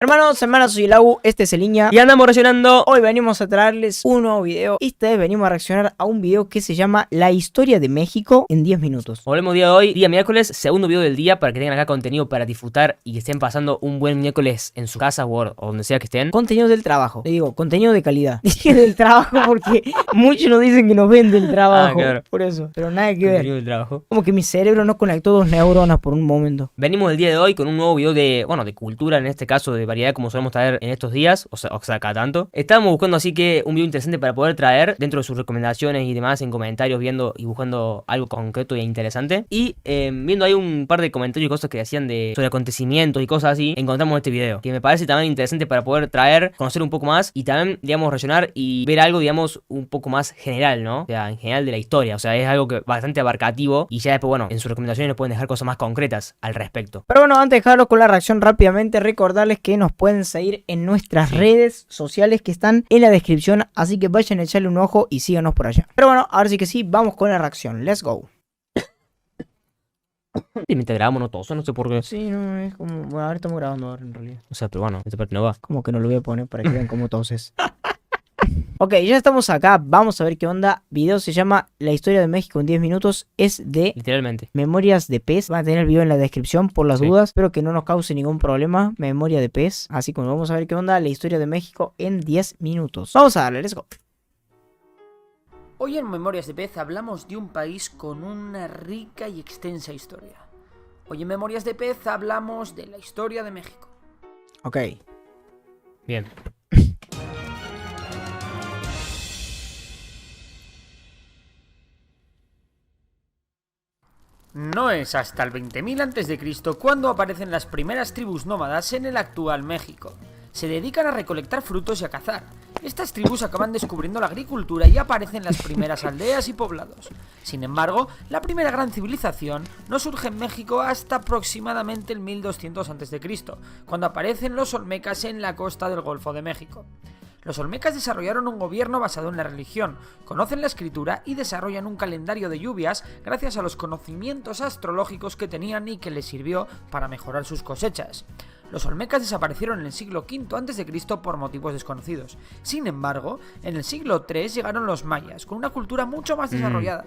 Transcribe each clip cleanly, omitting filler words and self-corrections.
Hermanos, hermanas, soy el Agu, este es el Iña y andamos reaccionando. Hoy venimos a traerles un nuevo video. Esta vez venimos a reaccionar a un video que se llama La historia de México en 10 minutos. Volvemos día de hoy, día miércoles, segundo video del día para que tengan acá contenido para disfrutar y que estén pasando un buen miércoles en su casa o donde sea que estén. Contenido del trabajo, le digo, contenido de calidad. Dije del trabajo porque muchos nos dicen que nos ven del trabajo, claro. por eso, pero nada que Contenido ver. del trabajo. Como que mi cerebro no conectó dos neuronas por un momento. Venimos el día de hoy con un nuevo video de, de cultura, en este caso de variedad, como solemos traer en estos días, o sea, acá tanto. Estábamos buscando así que un video interesante para poder traer dentro de sus recomendaciones y demás en comentarios, viendo y buscando algo concreto e interesante. Y viendo ahí un par de comentarios y cosas que decían sobre acontecimientos y cosas así, encontramos este video, que me parece también interesante para poder traer, conocer un poco más y también, digamos, reaccionar y ver algo, digamos, un poco más general, ¿no? O sea, en general de la historia, o sea, es algo que bastante abarcativo y ya después, bueno, en sus recomendaciones nos pueden dejar cosas más concretas al respecto. Pero bueno, antes de dejarlo con la reacción rápidamente, recordarles que nos pueden seguir en nuestras redes sociales que están en la descripción, así que vayan a echarle un ojo y síganos por allá. Pero bueno, ahora sí que sí, vamos con la reacción, let's go. Y mientras grabamos no toso, no sé por qué. Sí, no, es como, bueno, ahora estamos grabando ahora en realidad. O sea, pero bueno, esta parte no va. Como que no lo voy a poner para que vean cómo toses. Ok, ya estamos acá, vamos a ver qué onda. Video se llama La historia de México en 10 minutos. Es de Literalmente. Memorias de Pez. Van a tener el video en la descripción por las Sí. dudas. Espero que no nos cause ningún problema. Memoria de Pez. Así como vamos a ver qué onda. La historia de México en 10 minutos. Vamos a darle, let's go. Hoy en Memorias de Pez hablamos de un país con una rica y extensa historia. Hoy en Memorias de Pez hablamos de la historia de México. Ok. Bien. No es hasta el 20.000 a.C. cuando aparecen las primeras tribus nómadas en el actual México. Se dedican a recolectar frutos y a cazar. Estas tribus acaban descubriendo la agricultura y aparecen las primeras aldeas y poblados. Sin embargo, la primera gran civilización no surge en México hasta aproximadamente el 1200 a.C., cuando aparecen los olmecas en la costa del Golfo de México. Los olmecas desarrollaron un gobierno basado en la religión, conocen la escritura y desarrollan un calendario de lluvias gracias a los conocimientos astrológicos que tenían y que les sirvió para mejorar sus cosechas. Los olmecas desaparecieron en el siglo V a.C. por motivos desconocidos. Sin embargo, en el siglo III llegaron los mayas, con una cultura mucho más desarrollada,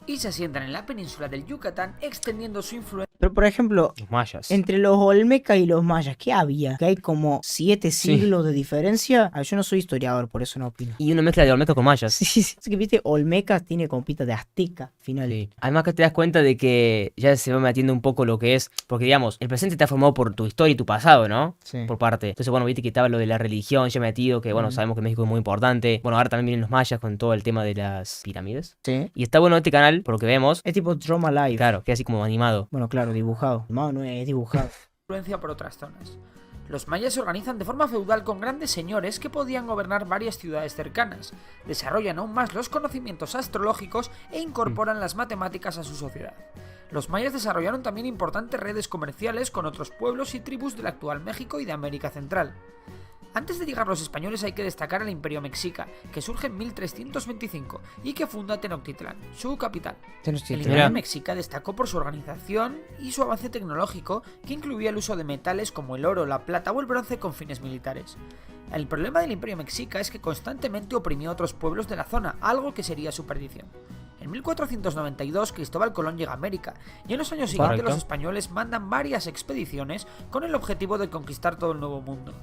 y se asientan en la península del Yucatán, extendiendo su influencia. Pero por ejemplo, Los mayas. entre los olmecas y los mayas, ¿qué había? Que hay como 7 siglos de diferencia. Ah, yo no soy historiador, por eso no opino. Y una mezcla de olmecas con mayas. Sí, sí, sí. Es que viste, olmecas tiene compita de azteca, final. Sí. Además que te das cuenta de que ya se va metiendo un poco lo que es, porque digamos, el presente está formado por tu historia y tu pasado, ¿no? Sí. Por parte. Entonces, bueno, viste que estaba lo de la religión ya metido, que bueno, sabemos que México es muy importante. Bueno, ahora también vienen los mayas con todo el tema de las pirámides. Sí. Y está bueno este canal, por lo que vemos. Es tipo Drama Live. Claro, que es así como animado. Bueno, claro, dibujado. No es dibujado. Por otras zonas. Los mayas se organizan de forma feudal con grandes señores que podían gobernar varias ciudades cercanas, desarrollan aún más los conocimientos astrológicos e incorporan las matemáticas a su sociedad. Los mayas desarrollaron también importantes redes comerciales con otros pueblos y tribus del actual México y de América Central. Antes de llegar los españoles hay que destacar al Imperio Mexica, que surge en 1325 y que funda Tenochtitlán, su capital. El Imperio Mexica destacó por su organización y su avance tecnológico, que incluía el uso de metales como el oro, la plata o el bronce con fines militares. El problema del Imperio Mexica es que constantemente oprimió a otros pueblos de la zona, algo que sería su perdición. En 1492 Cristóbal Colón llega a América y en los años siguientes los españoles mandan varias expediciones con el objetivo de conquistar todo el Nuevo Mundo.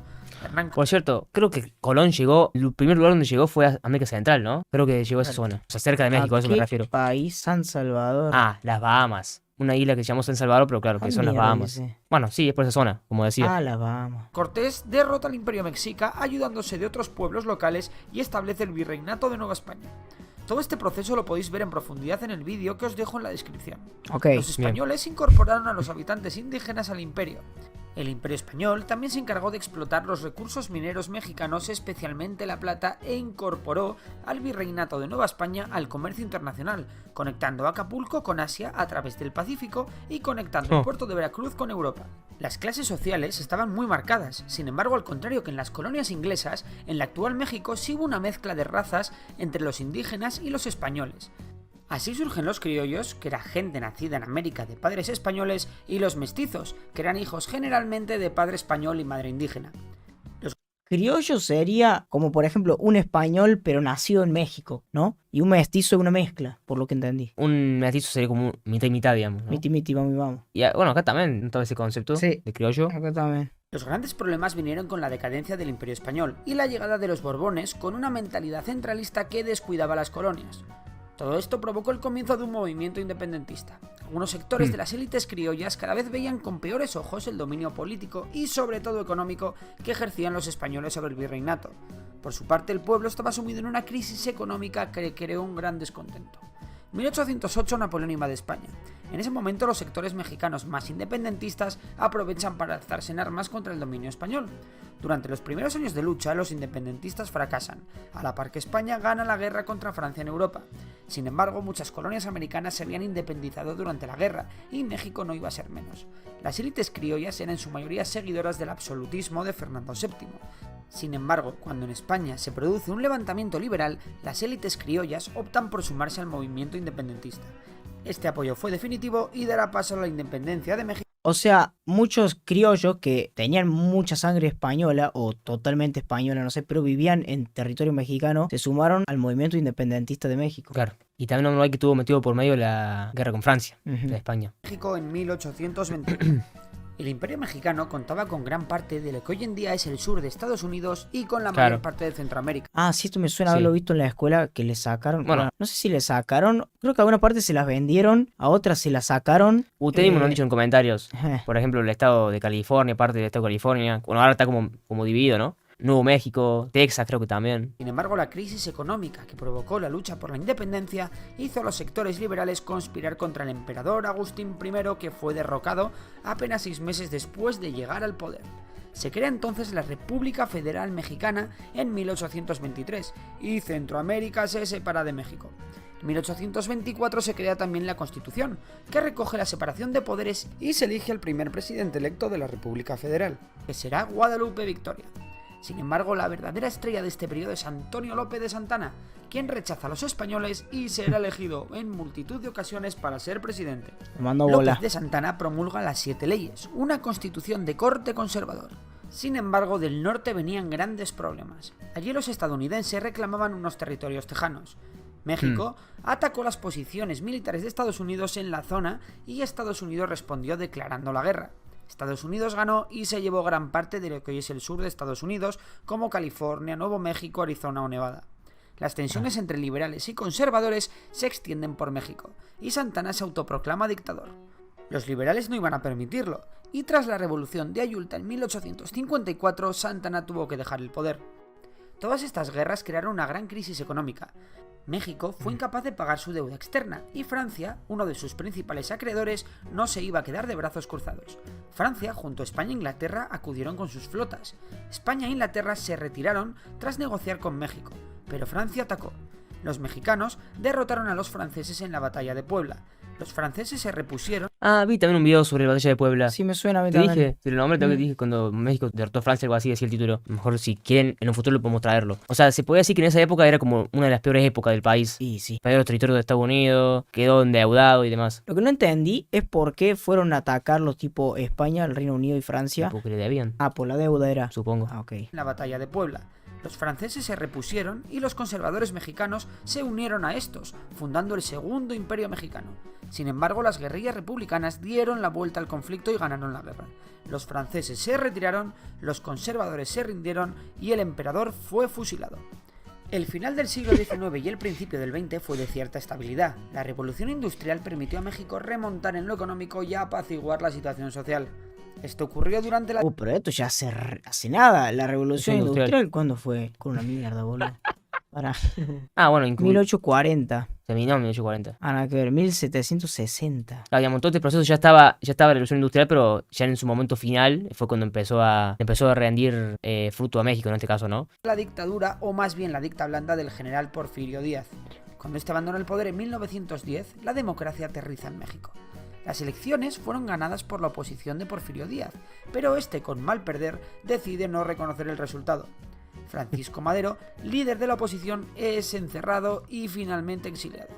Por cierto, creo que Colón llegó, el primer lugar donde llegó fue a América Central, ¿no? Creo que llegó a esa zona, o sea, cerca de México, a eso me refiero. País, San Salvador. Ah, las Bahamas. Una isla que se llamó San Salvador, pero claro, que son las Bahamas. Bueno, sí, es por esa zona, como decía. Ah, las Bahamas. Cortés derrota al Imperio Mexica ayudándose de otros pueblos locales y establece el Virreinato de Nueva España. Todo este proceso lo podéis ver en profundidad en el vídeo que os dejo en la descripción. Los españoles incorporaron a los habitantes indígenas al imperio. El Imperio Español también se encargó de explotar los recursos mineros mexicanos, especialmente la plata, e incorporó al Virreinato de Nueva España al comercio internacional, conectando Acapulco con Asia a través del Pacífico y conectando el puerto de Veracruz con Europa. Las clases sociales estaban muy marcadas, sin embargo, al contrario que en las colonias inglesas, en el actual México sí hubo una mezcla de razas entre los indígenas y los españoles. Así surgen los criollos, que era gente nacida en América de padres españoles, y los mestizos, que eran hijos generalmente de padre español y madre indígena. Criollo sería como, por ejemplo, un español pero nacido en México, ¿no? Y un mestizo es una mezcla, por lo que entendí. Un mestizo sería como mitad y mitad, digamos, ¿no? Miti, miti, vamos, vamos. Y bueno, acá también todo ese concepto Sí. de criollo. Acá también. Los grandes problemas vinieron con la decadencia del Imperio Español y la llegada de los Borbones con una mentalidad centralista que descuidaba las colonias. Todo esto provocó el comienzo de un movimiento independentista. Algunos sectores de las élites criollas cada vez veían con peores ojos el dominio político y sobre todo económico que ejercían los españoles sobre el virreinato. Por su parte, el pueblo estaba sumido en una crisis económica que creó un gran descontento. En 1808 Napoleón invade España. En ese momento los sectores mexicanos más independentistas aprovechan para alzarse en armas contra el dominio español. Durante los primeros años de lucha los independentistas fracasan, a la par que España gana la guerra contra Francia en Europa. Sin embargo, muchas colonias americanas se habían independizado durante la guerra y México no iba a ser menos. Las élites criollas eran en su mayoría seguidoras del absolutismo de Fernando VII. Sin embargo, cuando en España se produce un levantamiento liberal, las élites criollas optan por sumarse al movimiento independentista. Este apoyo fue definitivo y dará paso a la independencia de México. O sea, muchos criollos que tenían mucha sangre española o totalmente española, no sé, pero vivían en territorio mexicano, se sumaron al movimiento independentista de México. Claro. Y también no hay que estuvo metido por medio la guerra con Francia, de España. México en 1820. El Imperio Mexicano contaba con gran parte de lo que hoy en día es el sur de Estados Unidos y con la mayor parte de Centroamérica. Ah, sí, esto me suena Sí. haberlo visto en la escuela, que le sacaron. Bueno. No sé si le sacaron. Creo que a alguna parte se las vendieron, a otras se las sacaron. Ustedes mismos lo han dicho en comentarios. eh, Por ejemplo, el estado de California, parte del estado de California. Bueno, ahora está como dividido, ¿no? Nuevo México, Texas creo que también. Sin embargo, la crisis económica que provocó la lucha por la independencia hizo a los sectores liberales conspirar contra el emperador Agustín I, que fue derrocado apenas 6 meses después de llegar al poder. Se crea entonces la República Federal Mexicana en 1823 y Centroamérica se separa de México. En 1824 se crea también la Constitución, que recoge la separación de poderes y se elige al primer presidente electo de la República Federal, que será Guadalupe Victoria. Sin embargo, la verdadera estrella de este periodo es Antonio López de Santana, quien rechaza a los españoles y será elegido en multitud de ocasiones para ser presidente. me mandó bola. López de Santana promulga las 7 leyes, una constitución de corte conservador. Sin embargo, del norte venían grandes problemas. Allí los estadounidenses reclamaban unos territorios tejanos. México atacó las posiciones militares de Estados Unidos en la zona y Estados Unidos respondió declarando la guerra. Estados Unidos ganó y se llevó gran parte de lo que hoy es el sur de Estados Unidos, como California, Nuevo México, Arizona o Nevada. Las tensiones entre liberales y conservadores se extienden por México, y Santana se autoproclama dictador. Los liberales no iban a permitirlo, y tras la revolución de Ayulta en 1854, Santana tuvo que dejar el poder. Todas estas guerras crearon una gran crisis económica. México fue incapaz de pagar su deuda externa y Francia, uno de sus principales acreedores, no se iba a quedar de brazos cruzados. Francia, junto a España e Inglaterra, acudieron con sus flotas. España e Inglaterra se retiraron tras negociar con México, pero Francia atacó. Los mexicanos derrotaron a los franceses en la batalla de Puebla. Los franceses se repusieron. Ah, vi también un video sobre la batalla de Puebla. Sí, me suena a mí Te también. dije, te lo nombré, te dije cuando México derrotó a Francia, algo así, decía el título. A lo mejor si quieren, en un futuro lo podemos traerlo. O sea, se podía decir que en esa época era como una de las peores épocas del país. Sí, sí. Perdió los territorios de Estados Unidos, quedó endeudado y demás. Lo que no entendí es por qué fueron a atacar los tipo España, el Reino Unido y Francia. Porque le debían, Ah, por la deuda era. supongo. Ah, ok. En la batalla de Puebla. Los franceses se repusieron y los conservadores mexicanos se unieron a estos, fundando el Segundo Imperio Mexicano. Sin embargo, las guerrillas republicanas dieron la vuelta al conflicto y ganaron la guerra. Los franceses se retiraron, los conservadores se rindieron y el emperador fue fusilado. El final del siglo XIX y el principio del XX fue de cierta estabilidad. La revolución industrial permitió a México remontar en lo económico y apaciguar la situación social. Esto ocurrió durante la... Pero esto ya hace nada. La revolución Industrial. industrial, ¿cuándo fue? Con una mierda, boludo. Para. Ah, bueno, incluso 1840. terminó en 1840. Ah, nada que ver. 1760. Claro, digamos, todo este proceso ya estaba la revolución industrial, pero ya en su momento final fue cuando empezó a rendir fruto a México en este caso, ¿no? la dictadura, o más bien la dicta blanda del general Porfirio Díaz. Cuando este abandonó el poder en 1910, la democracia aterriza en México. Las elecciones fueron ganadas por la oposición de Porfirio Díaz, pero este, con mal perder, decide no reconocer el resultado. Francisco Madero, líder de la oposición, es encerrado y finalmente exiliado.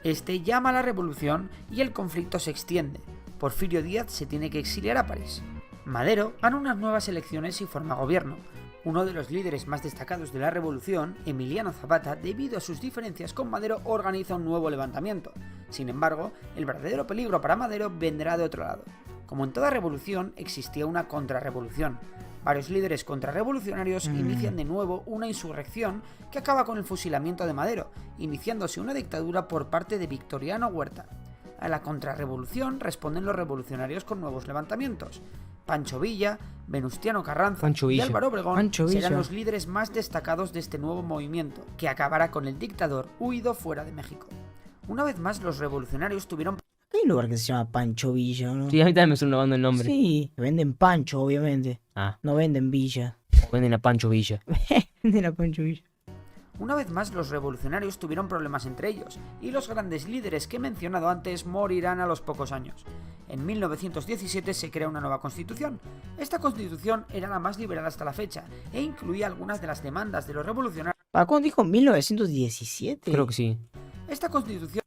Este llama a la revolución y el conflicto se extiende. Porfirio Díaz se tiene que exiliar a París. Madero gana unas nuevas elecciones y forma gobierno. Uno de los líderes más destacados de la revolución, Emiliano Zapata, debido a sus diferencias con Madero, organiza un nuevo levantamiento. Sin embargo, el verdadero peligro para Madero vendrá de otro lado. Como en toda revolución, existía una contrarrevolución. Varios líderes contrarrevolucionarios inician de nuevo una insurrección que acaba con el fusilamiento de Madero, iniciándose una dictadura por parte de Victoriano Huerta. A la contrarrevolución responden los revolucionarios con nuevos levantamientos. Pancho Villa, Venustiano Carranza y Álvaro Obregón serán los líderes más destacados de este nuevo movimiento, que acabará con el dictador huido fuera de México. Una vez más, los revolucionarios tuvieron... Hay un lugar que se llama Pancho Villa, ¿no? Sí, a mí también me suena una banda el nombre. Sí, venden pancho, obviamente. No venden Villa. Venden a Pancho Villa. Venden a Pancho Villa. Una vez más, los revolucionarios tuvieron problemas entre ellos, y los grandes líderes que he mencionado antes morirán a los pocos años. En 1917 se crea una nueva constitución. Esta constitución era la más liberal hasta la fecha, e incluía algunas de las demandas de los revolucionarios. ¿Para cuándo dijo 1917? Creo que sí. Esta constitución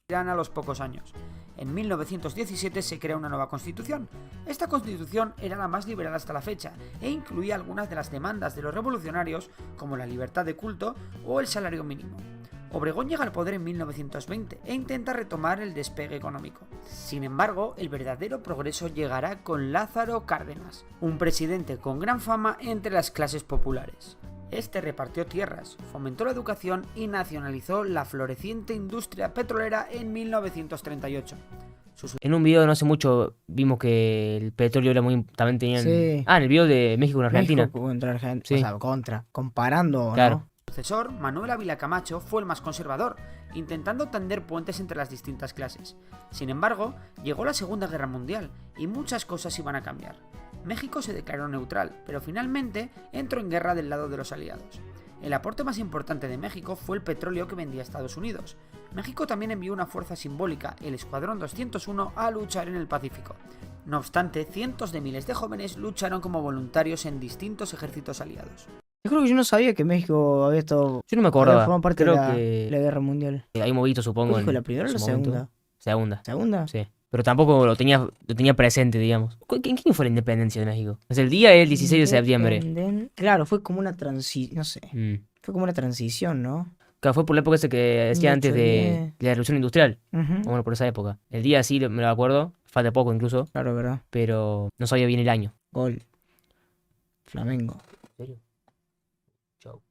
morirán a los pocos años. En 1917 se crea una nueva constitución. Esta constitución era la más liberal hasta la fecha e incluía algunas de las demandas de los revolucionarios como la libertad de culto o el salario mínimo. Obregón llega al poder en 1920 e intenta retomar el despegue económico. Sin embargo, el verdadero progreso llegará con Lázaro Cárdenas, un presidente con gran fama entre las clases populares. Este repartió tierras, fomentó la educación y nacionalizó la floreciente industria petrolera en 1938. En un video no hace mucho vimos que el petróleo era muy... También tenían... Sí. Ah, en el video de México con Argentina. México contra Argentina. Sí. O sea, comparando, Claro. ¿no? Su sucesor, Manuel Ávila Camacho, fue el más conservador, intentando tender puentes entre las distintas clases. Sin embargo, llegó la Segunda Guerra Mundial y muchas cosas iban a cambiar. México se declaró neutral, pero finalmente entró en guerra del lado de los aliados. El aporte más importante de México fue el petróleo que vendía a Estados Unidos. México también envió una fuerza simbólica, el Escuadrón 201, a luchar en el Pacífico. No obstante, cientos de miles de jóvenes lucharon como voluntarios en distintos ejércitos aliados. Yo creo que yo no sabía que México había estado... Yo no me acordaba. Formaba parte Creo de que la Guerra Mundial. hay movido, supongo. ¿Dijo la primera o la su momento. segunda? Segunda. ¿Segunda? Sí. Pero tampoco lo tenía presente, digamos. ¿En qué fue la independencia de México? O sea, el día es el 16 de septiembre. Claro, fue como una transición, no sé. Fue como una transición, ¿no? Claro, fue por la época esa que decía antes de la revolución industrial. Ujú. Bueno, por esa época. El día sí me lo acuerdo, falta poco incluso, Claro, ¿verdad? pero no sabía bien el año. Gol. Flamengo. ¿En serio? Chau.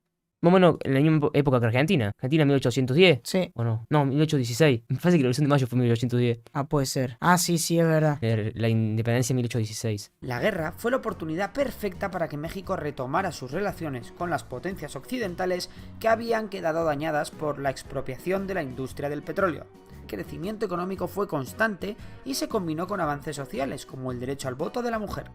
Más o menos en la misma época que Argentina. Argentina 1810. Sí. ¿O no? No, 1816. Me parece que la revolución de mayo fue 1810. Ah, puede ser. Ah, sí, sí, es verdad. La independencia 1816. La guerra fue la oportunidad perfecta para que México retomara sus relaciones con las potencias occidentales que habían quedado dañadas por la expropiación de la industria del petróleo. El crecimiento económico fue constante y se combinó con avances sociales como el derecho al voto de la mujer.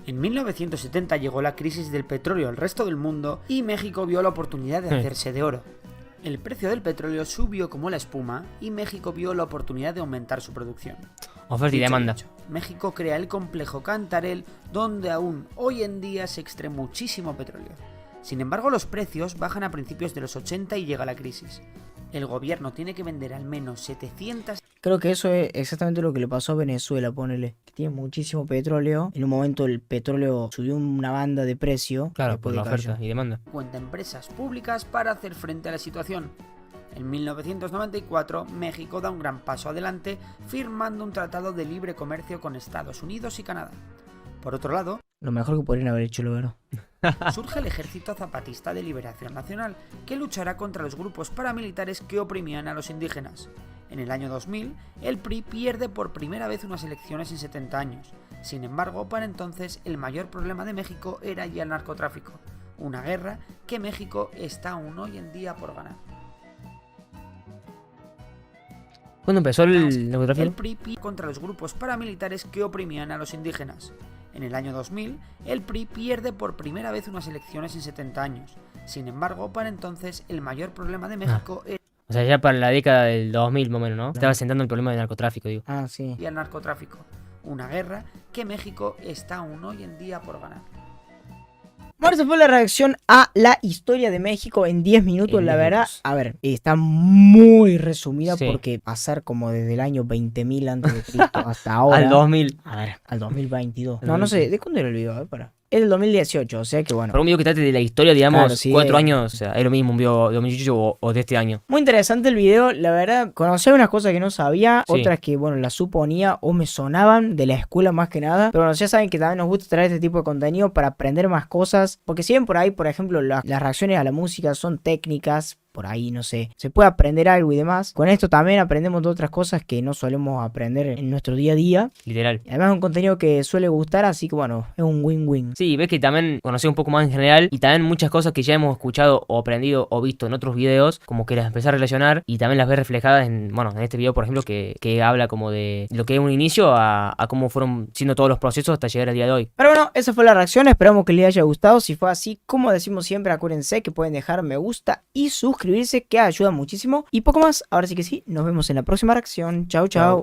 En 1970 llegó la crisis del petróleo al resto del mundo y México vio la oportunidad de hacerse de oro. El precio del petróleo subió como la espuma y México vio la oportunidad de aumentar su producción. Oferta y Dicho demanda. hecho, México crea el complejo Cantarell, donde aún hoy en día se extrae muchísimo petróleo. Sin embargo, los precios bajan a principios de los 80 y llega la crisis. El gobierno tiene que vender al menos 700... Creo que eso es exactamente lo que le pasó a Venezuela, ponele. Que tiene muchísimo petróleo. En un momento el petróleo subió una banda de precio. Claro, después por la decayó. oferta y demanda. 50 empresas públicas para hacer frente a la situación. En 1994, México da un gran paso adelante firmando un tratado de libre comercio con Estados Unidos y Canadá. Por otro lado, Lo mejor que podrían haber hecho, lo verdad. surge el Ejército Zapatista de Liberación Nacional, que luchará contra los grupos paramilitares que oprimían a los indígenas. En el año 2000, el PRI pierde por primera vez unas elecciones en 70 años. Sin embargo, para entonces el mayor problema de México era ya el narcotráfico, una guerra que México está aún hoy en día por ganar. ¿Cuándo empezó el El narcotráfico? PRI pierde contra los grupos paramilitares que oprimían a los indígenas. En el año 2000, el PRI pierde por primera vez unas elecciones en 70 años. Sin embargo, para entonces el mayor problema de México era O sea, ya para la década del 2000 más o menos, ¿no? Estaba sentando el problema del narcotráfico, digo. Ah, sí. el narcotráfico, una guerra que México está aún hoy en día por ganar. Bueno, esa fue la reacción a la historia de México en 10 minutos, En la 10 verdad. minutos. A ver, está muy resumida Sí. porque pasar como desde el año 20.000 antes de Cristo hasta ahora. Al 2000. A ver, al 2022. Al No, no sé, 2022. ¿de cuándo era el video? A ver, para. Es del 2018, o sea que bueno. Para un video que trate de la historia, digamos, Claro, sí, 4 años, o sea, es lo mismo un video de 2018 o de este año. Muy interesante el video, la verdad, conocí unas cosas que no sabía, Sí. otras que, bueno, las suponía o me sonaban de la escuela más que nada, pero bueno, ya saben que también nos gusta traer este tipo de contenido para aprender más cosas, porque si ven por ahí, por ejemplo, las reacciones a la música son técnicas, por ahí, no sé, se puede aprender algo y demás. Con esto también aprendemos de otras cosas que no solemos aprender en nuestro día a día. Literal. Y además es un contenido que suele gustar, así que bueno, es un win-win. Sí, ves que también conocí un poco más en general y también muchas cosas que ya hemos escuchado o aprendido o visto en otros videos, como que las empecé a relacionar y también las ves reflejadas en, bueno, en este video, por ejemplo, que habla como de lo que es un inicio a cómo fueron siendo todos los procesos hasta llegar al día de hoy. Pero bueno, esa fue la reacción, esperamos que les haya gustado. Si fue así, como decimos siempre, acuérdense que pueden dejar me gusta y suscribirse, que ayuda muchísimo. Y poco más, ahora sí que sí, nos vemos en la próxima reacción. Chau, chau.